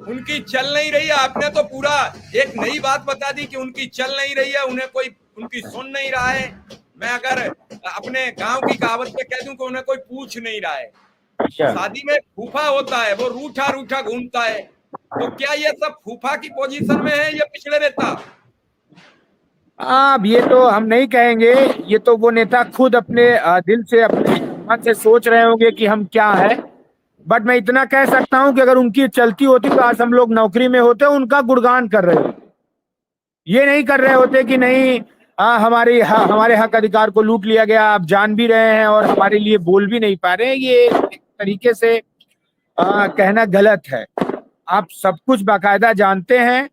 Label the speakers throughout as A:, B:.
A: उनकी चल नहीं रही है। आपने तो पूरा एक नई बात बता दी कि उनकी चल नहीं रही है, उन्हें कोई उनकी सुन नहीं रहा है। मैं अगर अपने गांव की कहावत पे कह दूं कि उन्हें कोई पूछ नहीं रहा है।
B: अच्छा,
A: शादी में फूफा होता है, वो रूठा रूठा घूमता है। तो क्या ये सब फूफा की पोजीशन में है या पिछड़े नेता?
B: अब ये तो हम नहीं कहेंगे। ये तो वो नेता खुद अपने दिल से, अपने मन से सोच रहे होंगे कि हम क्या है। बट मैं इतना कह सकता हूं कि अगर उनकी चलती होती तो आज हम लोग नौकरी में होते, उनका गुणगान कर रहे होते। ये नहीं कर रहे होते कि नहीं, हमारे हक अधिकार को लूट लिया गया, आप जान भी रहे हैं और हमारे लिए बोल भी नहीं पा रहे हैं। ये एक तरीके से कहना गलत है। आप सब कुछ बाकायदा जानते हैं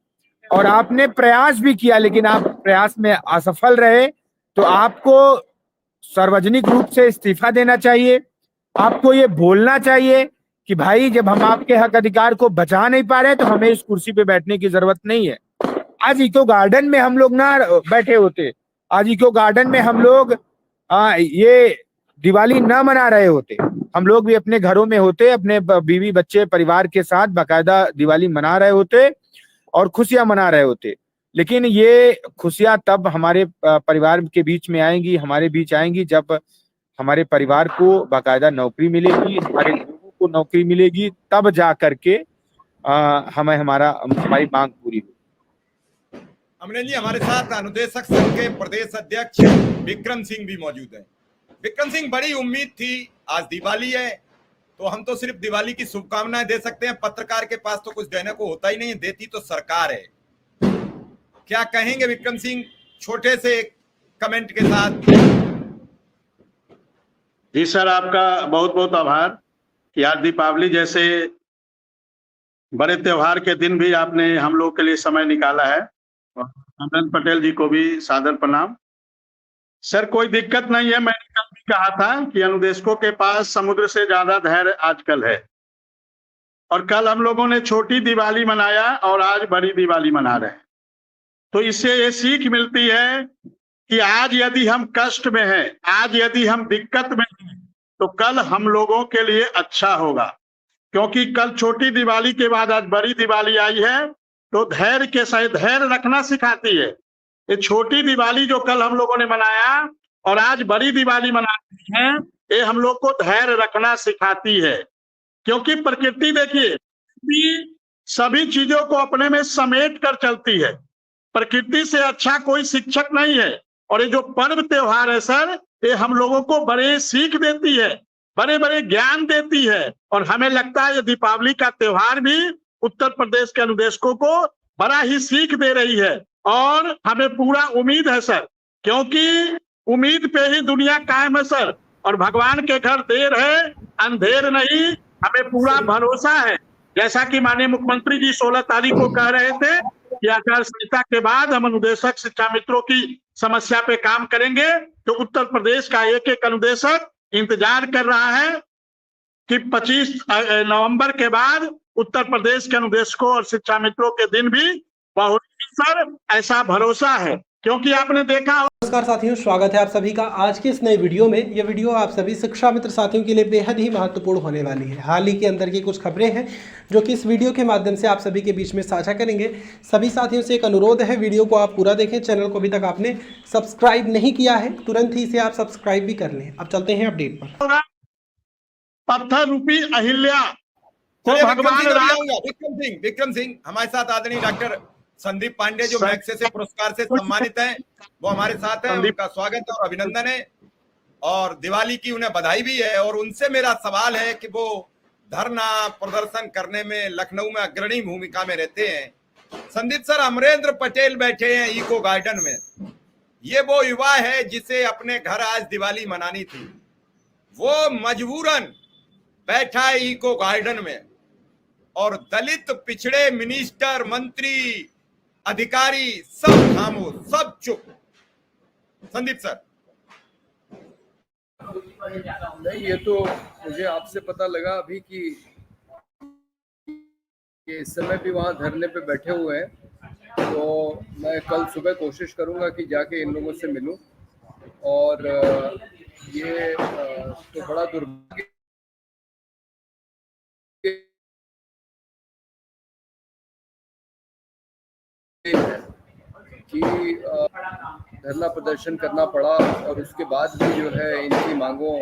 B: और आपने प्रयास भी किया, लेकिन आप प्रयास में असफल रहे। तो आपको सार्वजनिक रूप से इस्तीफा देना चाहिए। आपको ये बोलना चाहिए कि भाई, जब हम आपके हक अधिकार को बचा नहीं पा रहे तो हमें इस कुर्सी पे बैठने की जरूरत नहीं है। आज इको गार्डन में हम लोग ना बैठे होते, आज इको गार्डन में हम लोग ये दिवाली ना मना रहे होते। हम लोग भी अपने घरों में होते, अपने बीवी बच्चे परिवार के साथ बाकायदा दिवाली मना रहे होते और खुशियां मना रहे होते। लेकिन ये खुशियां तब हमारे परिवार के बीच में आएंगी, हमारे बीच आएंगी, जब हमारे परिवार को बाकायदा नौकरी मिलेगी, हमारे लोगों को नौकरी मिलेगी, तब जा करके हमारी मांग पूरी होगी।
A: अमरेंद्र जी, हमारे साथ अनुदेशक संघ के प्रदेश अध्यक्ष विक्रम सिंह भी मौजूद हैं। विक्रम सिंह, बड़ी उम्मीद थी, आज दिवाली है तो हम तो सिर्फ दिवाली की शुभकामनाएं दे सकते हैं। पत्रकार के पास तो कुछ देने को होता ही नहीं है, देती तो सरकार है। क्या कहेंगे विक्रम सिंह, छोटे से कमेंट के साथ?
C: जी सर, आपका बहुत बहुत आभार कि आज दीपावली जैसे बड़े त्योहार के दिन भी आपने हम लोग के लिए समय निकाला है। और अमरेंद्र पटेल जी को भी सादर प्रणाम। सर, कोई दिक्कत नहीं है। मैंने कल भी कहा था कि अनुदेशकों के पास समुद्र से ज्यादा धैर्य आजकल है। और कल हम लोगों ने छोटी दिवाली मनाया और आज बड़ी दिवाली मना रहे हैं। तो इससे ये सीख मिलती है कि आज यदि हम कष्ट में हैं, आज यदि हम दिक्कत में हैं, तो कल हम लोगों के लिए अच्छा होगा। क्योंकि कल छोटी दिवाली के बाद आज बड़ी दिवाली आई है, तो धैर्य के साथ धैर्य रखना सिखाती है। ये छोटी दिवाली जो कल हम लोगों ने मनाया और आज बड़ी दिवाली मनाते हैं, ये हम लोग को धैर्य रखना सिखाती है। क्योंकि प्रकृति देखिए, सभी चीजों को अपने में समेट कर चलती है। प्रकृति से अच्छा कोई शिक्षक नहीं है। और ये जो पर्व त्योहार है सर, ये हम लोगों को बड़े सीख देती है, बड़े बड़े ज्ञान देती है। और हमें लगता है ये दीपावली का त्योहार भी उत्तर प्रदेश के अनुदेशकों को बड़ा ही सीख दे रही है। और हमें पूरा उम्मीद है सर, क्योंकि उम्मीद पे ही दुनिया कायम है सर। और भगवान के घर देर है अंधेर नहीं, हमें पूरा भरोसा है। जैसा कि माननीय मुख्यमंत्री जी 16 तारीख को कह रहे थे कि आचार संहिता के बाद हम अनुदेशक शिक्षा मित्रों की समस्या पे काम करेंगे। तो उत्तर प्रदेश का एक एक अनुदेशक इंतजार कर रहा है कि 25 नवंबर के बाद उत्तर प्रदेश के अनुदेशकों और शिक्षा मित्रों के दिन भी बहुत सर, ऐसा भरोसा है। क्योंकि आपने देखा।
D: नमस्कार साथियों, स्वागत है आप सभी का आज की इस नई वीडियो में। ये वीडियो आप सभी शिक्षा मित्र साथियों के लिए बेहद ही महत्वपूर्ण होने वाली है। हाल ही के अंदर की कुछ खबरें हैं जो कि इस वीडियो के माध्यम से आप सभी के बीच में साझा करेंगे। सभी साथियों से एक अनुरोध है, वीडियो को आप पूरा देखें। चैनल को अभी तक आपने सब्सक्राइब नहीं किया है, तुरंत ही इसे आप सब्सक्राइब भी कर लें। अब चलते हैं अपडेट पर।
C: पत्थर रूपी अहिल्या को भगवान राम।
A: विक्रम सिंह हमारे साथ आदरणीय डॉक्टर संदीप पांडे जो मैग्सेसे पुरस्कार से सम्मानित हैं, वो हमारे साथ हैं। उनका स्वागत और अभिनंदन है और दिवाली की उन्हें बधाई भी है। और उनसे मेरा सवाल है कि वो धरना प्रदर्शन करने में लखनऊ में अग्रणी भूमिका में रहते हैं। संदीप सर, अमरेंद्र पटेल बैठे हैं इको गार्डन में। ये वो युवा है जिसे अपने घर आज दिवाली मनानी थी, वो मजबूरन बैठा है इको गार्डन में। और दलित पिछड़े मिनिस्टर, मंत्री, अधिकारी सब खामोश, सब चुप। संदीप सर।
E: नहीं, ये तो मुझे आपसे पता लगा अभी कि इस समय भी वहाँ धरने पे बैठे हुए हैं। तो मैं कल सुबह कोशिश करूँगा कि जाके इन लोगों से मिलूं। और ये तो बड़ा दुर्भाग्य है कि धरना प्रदर्शन करना पड़ा और उसके बाद भी जो है इनकी मांगों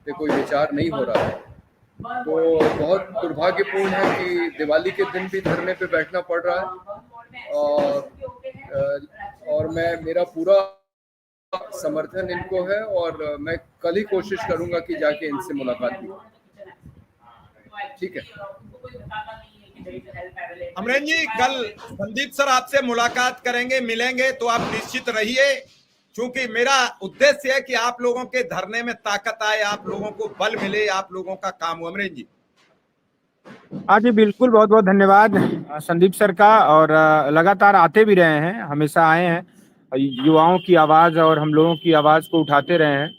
E: पे कोई विचार नहीं हो रहा है। तो बहुत दुर्भाग्यपूर्ण है कि दिवाली के दिन भी धरने पे बैठना पड़ रहा है और मेरा पूरा समर्थन इनको है और मैं कल ही कोशिश करूंगा कि जाके इनसे मुलाकात भी हो। ठीक है
A: अमरेंद्र जी, कल संदीप सर आपसे मुलाकात करेंगे, मिलेंगे, तो आप निश्चित रहिए, क्योंकि मेरा उद्देश्य है कि आप लोगों के धरने में ताकत आए, आप लोगों को बल मिले, आप लोगों का काम हो। अमरेंद्र जी।
B: हाँ जी, बिल्कुल, बहुत बहुत धन्यवाद संदीप सर का। और लगातार आते भी रहे हैं, हमेशा आए हैं, युवाओं की आवाज और हम लोगों की आवाज को उठाते रहे हैं।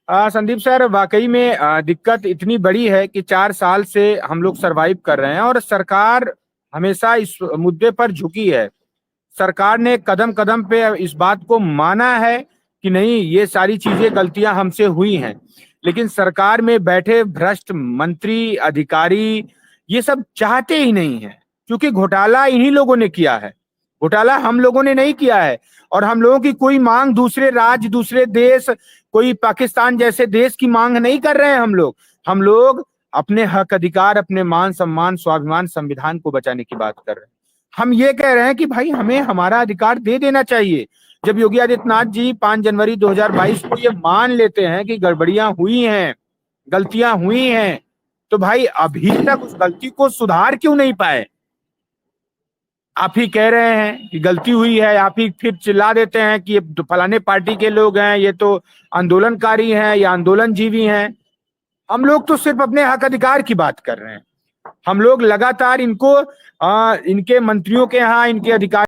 B: संदीप सर, वाकई में दिक्कत इतनी बड़ी है कि 4 साल से हम लोग सरवाइव कर रहे हैं और सरकार हमेशा इस मुद्दे पर झुकी है। सरकार ने कदम कदम पे इस बात को माना है कि नहीं, ये सारी चीजें गलतियां हमसे हुई हैं, लेकिन सरकार में बैठे भ्रष्ट मंत्री अधिकारी ये सब चाहते ही नहीं है, क्योंकि घोटाला इन्हीं लोगों ने किया है, घोटाला हम लोगों ने नहीं किया है। और हम लोगों की कोई मांग दूसरे राज्य, दूसरे देश, कोई पाकिस्तान जैसे देश की मांग नहीं कर रहे हैं। हम लोग अपने हक अधिकार, अपने मान सम्मान, स्वाभिमान, संविधान को बचाने की बात कर रहे हैं। हम ये कह रहे हैं कि भाई हमें हमारा अधिकार दे देना चाहिए। जब योगी आदित्यनाथ जी 5 जनवरी 2022 को ये मान लेते हैं कि गड़बड़ियां हुई हैं, गलतियां हुई हैं, तो भाई अभी तक उस गलती को सुधार क्यों नहीं पाए? आप ही कह रहे हैं कि गलती हुई है, आप ही फिर चिल्ला देते हैं कि ये फलाने पार्टी के लोग हैं, ये तो आंदोलनकारी हैं या आंदोलनजीवी हैं। हम लोग तो सिर्फ अपने हक अधिकार की बात कर रहे हैं। हम लोग लगातार इनके मंत्रियों के यहाँ, इनके अधिकार